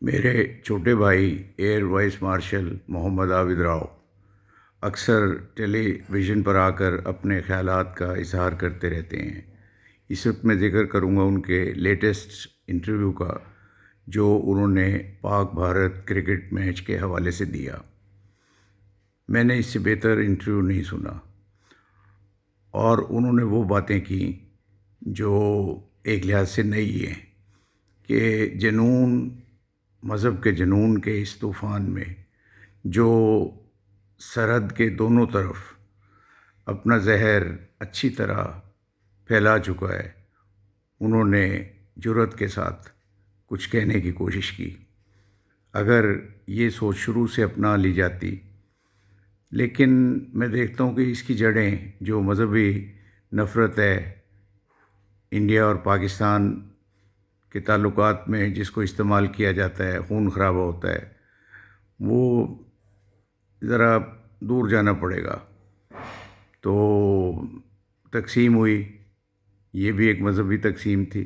میرے چھوٹے بھائی ایئر وائس مارشل محمد عابد راؤ اکثر ٹیلی ویژن پر آ کر اپنے خیالات کا اظہار کرتے رہتے ہیں۔ اس وقت میں ذکر کروں گا ان کے لیٹسٹ انٹرویو کا، جو انہوں نے پاک بھارت کرکٹ میچ کے حوالے سے دیا۔ میں نے اس سے بہتر انٹرویو نہیں سنا، اور انہوں نے وہ باتیں کی جو ایک لحاظ سے نئی ہیں کہ مذہب کے جنون کے اس طوفان میں جو سرحد کے دونوں طرف اپنا زہر اچھی طرح پھیلا چکا ہے، انہوں نے جرأت کے ساتھ کچھ کہنے کی کوشش کی۔ اگر یہ سوچ شروع سے اپنا لی جاتی، لیکن میں دیکھتا ہوں کہ اس کی جڑیں جو مذہبی نفرت ہے، انڈیا اور پاکستان کے تعلقات میں جس کو استعمال کیا جاتا ہے، خون خرابہ ہوتا ہے، وہ ذرا دور جانا پڑے گا۔ تو تقسیم ہوئی، یہ بھی ایک مذہبی تقسیم تھی،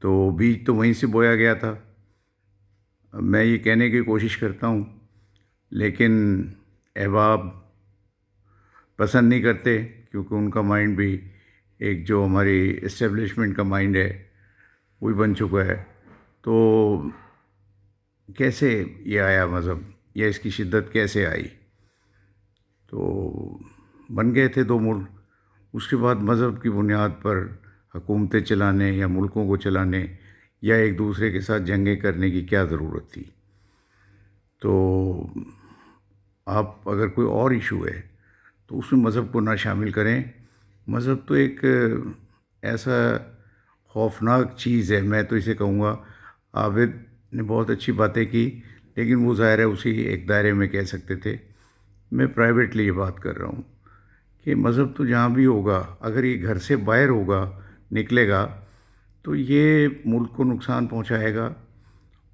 تو بیج تو وہیں سے بویا گیا تھا۔ میں یہ کہنے کی کوشش کرتا ہوں، لیکن احباب پسند نہیں کرتے، کیونکہ ان کا مائنڈ بھی ایک جو ہماری اسٹیبلشمنٹ کا مائنڈ ہے وہی بن چکا ہے۔ تو کیسے یہ آیا مذہب، یا اس کی شدت کیسے آئی؟ تو بن گئے تھے دو ملک، اس کے بعد مذہب کی بنیاد پر حکومتیں چلانے یا ملکوں کو چلانے یا ایک دوسرے کے ساتھ جنگیں کرنے کی کیا ضرورت تھی؟ تو آپ اگر کوئی اور ایشو ہے تو اس میں مذہب کو نہ شامل کریں۔ مذہب تو ایک ایسا خوفناک چیز ہے، میں تو اسے کہوں گا۔ عابد نے بہت اچھی باتیں کی، لیکن وہ ظاہر ہے اسی ایک دائرے میں کہہ سکتے تھے۔ میں پرائیویٹلی یہ بات کر رہا ہوں کہ مذہب تو جہاں بھی ہوگا، اگر یہ گھر سے باہر ہوگا، نکلے گا، تو یہ ملک کو نقصان پہنچائے گا،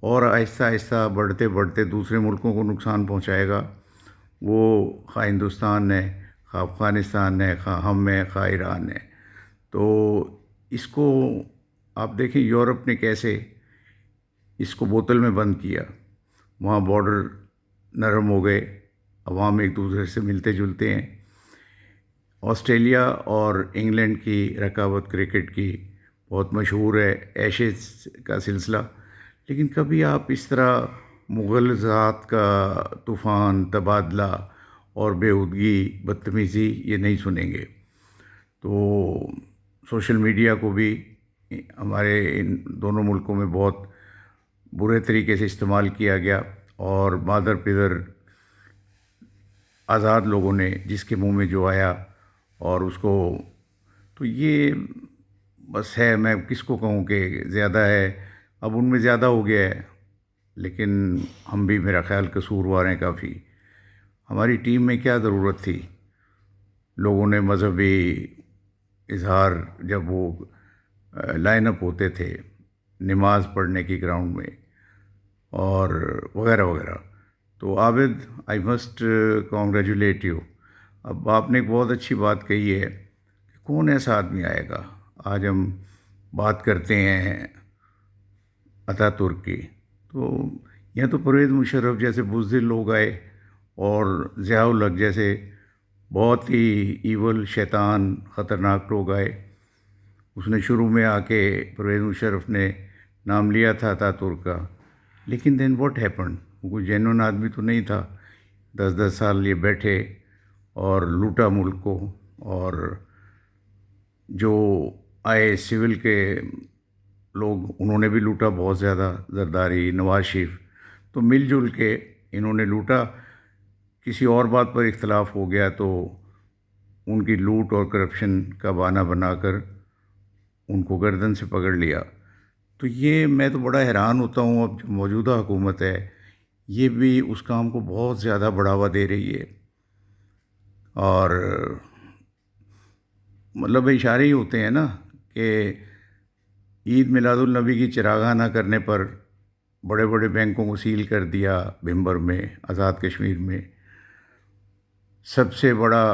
اور آہستہ آہستہ بڑھتے بڑھتے دوسرے ملکوں کو نقصان پہنچائے گا۔ وہ خواہ ہندوستان ہے، خواہ افغانستان ہے، خواہ ہم ہے، خواہ ایران ہے۔ تو اس کو آپ دیکھیں یورپ نے کیسے اس کو بوتل میں بند کیا۔ وہاں بارڈر نرم ہو گئے، عوام ایک دوسرے سے ملتے جلتے ہیں۔ آسٹریلیا اور انگلینڈ کی رکاوٹ کرکٹ کی بہت مشہور ہے، ایشز کا سلسلہ، لیکن کبھی آپ اس طرح مغالطات کا طوفان، تبادلہ اور بےہودگی، بدتمیزی یہ نہیں سنیں گے۔ تو سوشل میڈیا کو بھی ہمارے ان دونوں ملکوں میں بہت برے طریقے سے استعمال کیا گیا، اور مادر پدر آزاد لوگوں نے جس کے منہ میں جو آیا اور اس کو، تو یہ بس ہے، میں کس کو کہوں کہ زیادہ ہے، اب ان میں زیادہ ہو گیا ہے، لیکن ہم بھی میرا خیال قصوروار ہیں کافی۔ ہماری ٹیم میں کیا ضرورت تھی؟ لوگوں نے مذہبی اظہار، جب وہ لائن اپ ہوتے تھے نماز پڑھنے کی گراؤنڈ میں اور وغیرہ وغیرہ۔ تو عابد، آئی مسٹ کانگریچولیٹ یو۔ اب آپ نے ایک بہت اچھی بات کہی ہے کہ کون ایسا آدمی آئے گا۔ آج ہم بات کرتے ہیں اتا ترک کی، تو یہاں تو پرویز مشرف جیسے بزدل لوگ آئے، اور ضیاء الحق جیسے بہت ہی ایول، شیطان، خطرناک لوگ آئے۔ اس نے شروع میں آ کے، پرویز مشرف نے نام لیا تھا اتا ترک کا، لیکن دین واٹ ہیپنڈ؟ وہ کوئی جینون آدمی تو نہیں تھا۔ 10 10 سال یہ بیٹھے اور لوٹا ملک کو، اور جو آئے سول کے لوگ انہوں نے بھی لوٹا بہت زیادہ، زرداری، نواز شریف، تو مل جل کے انہوں نے لوٹا۔ کسی اور بات پر اختلاف ہو گیا تو ان کی لوٹ اور کرپشن کا بہانہ بنا کر ان کو گردن سے پکڑ لیا۔ تو یہ میں تو بڑا حیران ہوتا ہوں، اب جو موجودہ حکومت ہے یہ بھی اس کام کو بہت زیادہ بڑھاوا دے رہی ہے، اور مطلب اشارے ہی ہوتے ہیں نا کہ عید میلاد النبی کی چراغاں نہ کرنے پر بڑے بڑے بینکوں کو سیل کر دیا، بھمبر میں، آزاد کشمیر میں۔ سب سے بڑا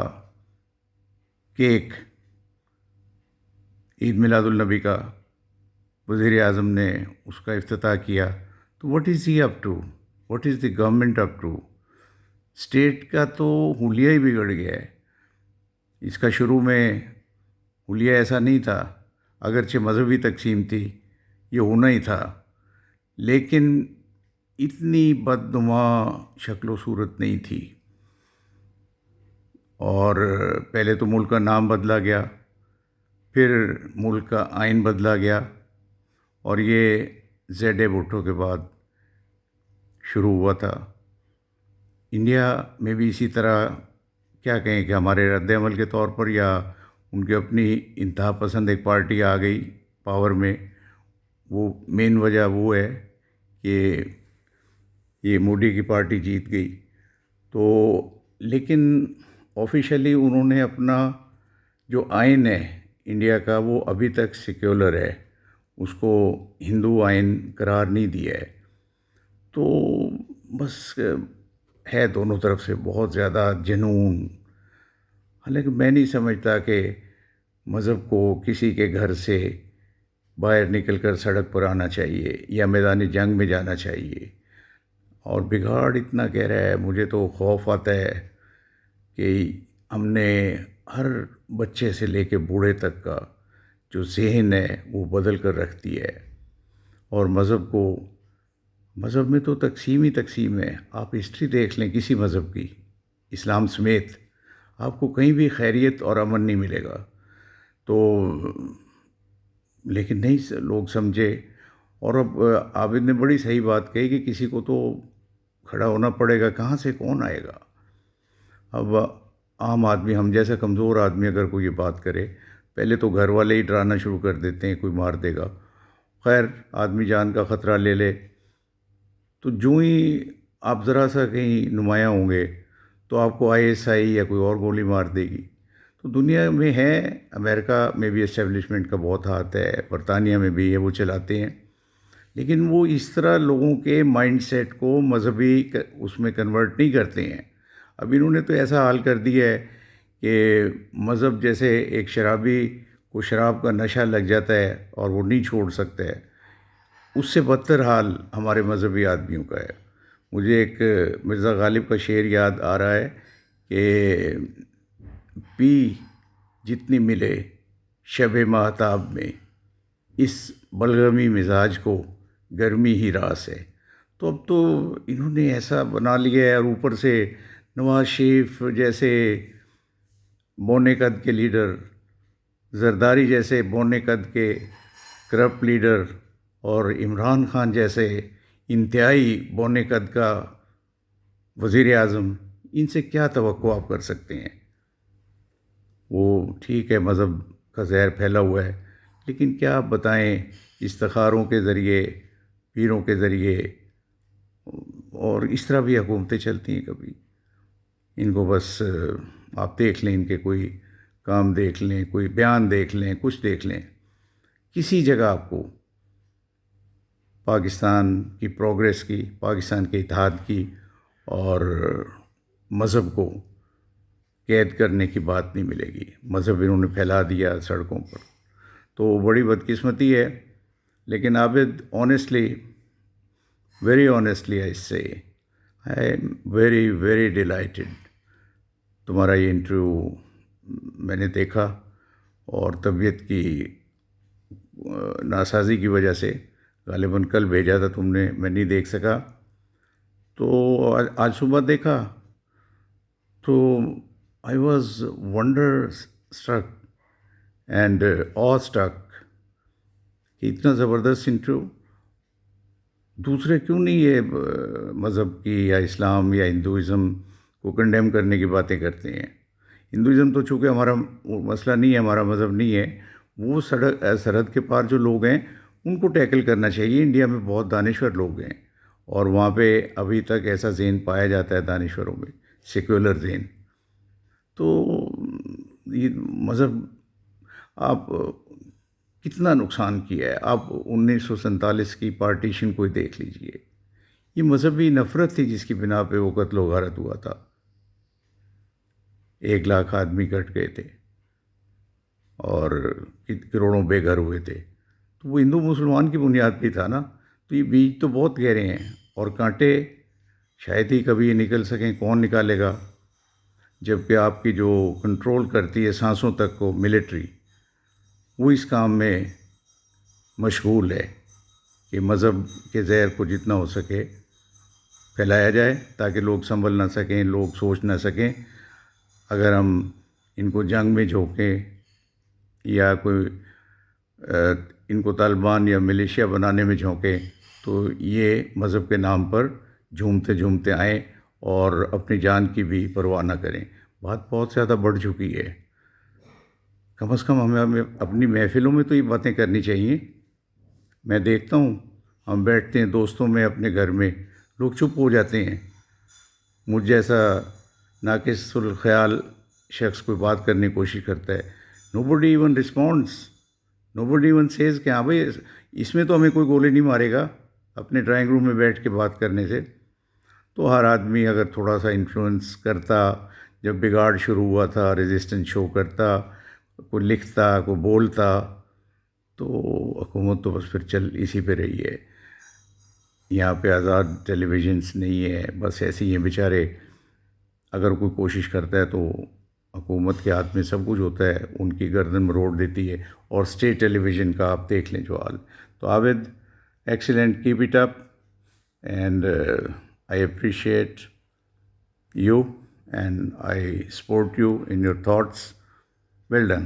کیک عید میلاد النبی کا وزیر اعظم نے اس کا افتتاح کیا، تو what is he up to? What is the government up to? State کا تو حلیہ ہی بگڑ گیا ہے. اس کا شروع میں حلیہ ایسا نہیں تھا، اگرچہ مذہبی تقسیم تھی، یہ ہونا ہی تھا، لیکن اتنی بدنما شکل و صورت نہیں تھی. اور پہلے تو ملک کا نام بدلا گیا، پھر ملک کا آئین بدلا گیا، اور یہ زیڈ اے بھٹو کے بعد شروع ہوا تھا. انڈیا میں بھی اسی طرح، کیا کہیں کہ ہمارے رد عمل کے طور پر، یا ان کی اپنی انتہا پسند ایک پارٹی آ گئی پاور میں. وہ مین وجہ وہ ہے کہ یہ مودی کی پارٹی جیت گئی. تو لیکن آفیشلی انہوں نے اپنا جو آئین ہے انڈیا کا، وہ ابھی تک سیکولر ہے، اس کو ہندو آئین قرار نہیں دیا ہے. تو بس ہے دونوں طرف سے بہت زیادہ جنون. حالانکہ میں نہیں سمجھتا کہ مذہب کو کسی کے گھر سے باہر نکل کر سڑک پر آنا چاہیے یا میدان جنگ میں جانا چاہیے. اور بگاڑ اتنا گہرا ہے، مجھے تو خوف آتا ہے کہ ہم نے ہر بچے سے لے کے بوڑھے تک کا جو ذہن ہے وہ بدل کر رکھ دیا ہے. اور مذہب میں تو تقسیم ہی تقسیم ہے. آپ ہسٹری دیکھ لیں کسی مذہب کی، اسلام سمیت، آپ کو کہیں بھی خیریت اور امن نہیں ملے گا. تو لیکن نہیں لوگ سمجھے. اور اب عابد نے بڑی صحیح بات کہی کہ کسی کو تو کھڑا ہونا پڑے گا، کہاں سے کون آئے گا. اب عام آدمی، ہم جیسا کمزور آدمی اگر کوئی یہ بات کرے، پہلے تو گھر والے ہی ڈرانا شروع کر دیتے ہیں کوئی مار دے گا. خیر آدمی جان کا خطرہ لے لے، تو جو ہی آپ ذرا سا کہیں نمایاں ہوں گے تو آپ کو ISI یا کوئی اور گولی مار دے گی. تو دنیا میں ہے، امریکہ میں بھی اسٹیبلشمنٹ کا بہت ہاتھ ہے، برطانیہ میں بھی ہے، وہ چلاتے ہیں. لیکن وہ اس طرح لوگوں کے مائنڈ سیٹ کو مذہبی اس میں کنورٹ نہیں کرتے ہیں. اب انہوں نے تو ایسا حال کر دیا ہے کہ مذہب جیسے ایک شرابی کو شراب کا نشہ لگ جاتا ہے اور وہ نہیں چھوڑ سکتا ہے، اس سے بدتر حال ہمارے مذہبی آدمیوں کا ہے. مجھے ایک مرزا غالب کا شعر یاد آ رہا ہے کہ پی جتنی ملے شب ماہتاب میں، اس بلغمی مزاج کو گرمی ہی راس ہے. تو اب تو انہوں نے ایسا بنا لیا ہے، اور اوپر سے نواز شریف جیسے بونے قد کے لیڈر، زرداری جیسے بونے قد کے کرپٹ لیڈر، اور عمران خان جیسے انتہائی بونے قد کا وزیر اعظم، ان سے کیا توقع آپ کر سکتے ہیں؟ وہ ٹھیک ہے مذہب کا زہر پھیلا ہوا ہے، لیکن کیا آپ بتائیں، استخاروں کے ذریعے، پیروں کے ذریعے، اور اس طرح بھی حکومتیں چلتی ہیں کبھی. ان کو بس آپ دیکھ لیں، ان کے کوئی کام دیکھ لیں، کوئی بیان دیکھ لیں، کچھ دیکھ لیں، کسی جگہ آپ کو پاکستان کی پروگریس کی، پاکستان کے اتحاد کی اور مذہب کو قید کرنے کی بات نہیں ملے گی. مذہب انہوں نے پھیلا دیا سڑکوں پر، تو بڑی بدقسمتی ہے. لیکن عابد، آنیسٹلی، ویری آنیسٹلی آئی سے I am very very delighted. تمہارا یہ انٹرویو میں نے دیکھا، اور طبیعت کی ناسازی کی وجہ سے غالباً کل بھیجا تھا تم نے، میں نہیں دیکھ سکا. تو آج صبح دیکھا تو I was wonder struck and awestruck کہ اتنا زبردست انٹرویو. دوسرے کیوں نہیں یہ مذہب کی یا اسلام یا ہندوازم کو کنڈیم کرنے کی باتیں کرتے ہیں؟ ہندوازم تو چونکہ ہمارا مسئلہ نہیں ہے، ہمارا مذہب نہیں ہے. وہ سرحد کے پار جو لوگ ہیں ان کو ٹیکل کرنا چاہیے. انڈیا میں بہت دانشور لوگ ہیں، اور وہاں پہ ابھی تک ایسا ذہن پایا جاتا ہے دانشوروں میں، سیکولر ذہن. تو یہ مذہب آپ کتنا نقصان کیا ہے. آپ 1947 کی پارٹیشن کو ہی دیکھ لیجئے. یہ مذہبی نفرت تھی جس کی بنا پہ وہ قتل و غارت ہوا تھا. 1 لاکھ آدمی کٹ گئے تھے اور کروڑوں بے گھر ہوئے تھے. تو وہ ہندو مسلمان کی بنیاد پہ تھا نا. تو یہ بیج تو بہت گہرے ہیں، اور کانٹے شاید ہی کبھی یہ نکل سکیں، کون نکالے گا؟ جبکہ آپ کی جو کنٹرول کرتی ہے سانسوں تک کو ملٹری، وہ اس کام میں مشغول ہے کہ مذہب کے زہر کو جتنا ہو سکے پھیلایا جائے تاکہ لوگ سنبھل نہ سکیں، لوگ سوچ نہ سکیں۔ اگر ہم ان کو جنگ میں جھونکیں یا کوئی ان کو طالبان یا ملیشیا بنانے میں جھونکیں تو یہ مذہب کے نام پر جھومتے جھومتے آئیں اور اپنی جان کی بھی پرواہ نہ کریں۔ بات بہت زیادہ بڑھ چکی ہے، کم از کم ہمیں اپنی محفلوں میں تو یہ باتیں کرنی چاہیے۔ میں دیکھتا ہوں ہم بیٹھتے ہیں دوستوں میں اپنے گھر میں، لوگ چپ ہو جاتے ہیں۔ مجھ جیسا ناقص الخیال شخص کوئی بات کرنے کی کوشش کرتا ہے، نو بڈی ایون رسپونڈس، نو بڈی ایون سیز کہ ہاں بھائی اس میں تو ہمیں کوئی گولی نہیں مارے گا اپنے ڈرائنگ روم میں بیٹھ کے بات کرنے سے۔ تو ہر آدمی اگر تھوڑا سا انفلوئنس کرتا، جب بگاڑ شروع ہوا تھا ریزسٹنس شو کرتا، کوئی لکھتا، کوئی بولتا، تو حکومت تو بس پھر چل اسی پہ رہی ہے۔ یہاں پہ آزاد ٹیلی ویژنس نہیں ہے، بس ایسے ہی ہیں بیچارے۔ اگر کوئی کوشش کرتا ہے تو حکومت کے ہاتھ میں سب کچھ ہوتا ہے، ان کی گردن مروڑ دیتی ہے۔ اور اسٹیٹ ٹیلی ویژن کا آپ دیکھ لیں جو حال۔ تو Abid, excellent, keep it up, and I appreciate you and I support you in your thoughts. Well done.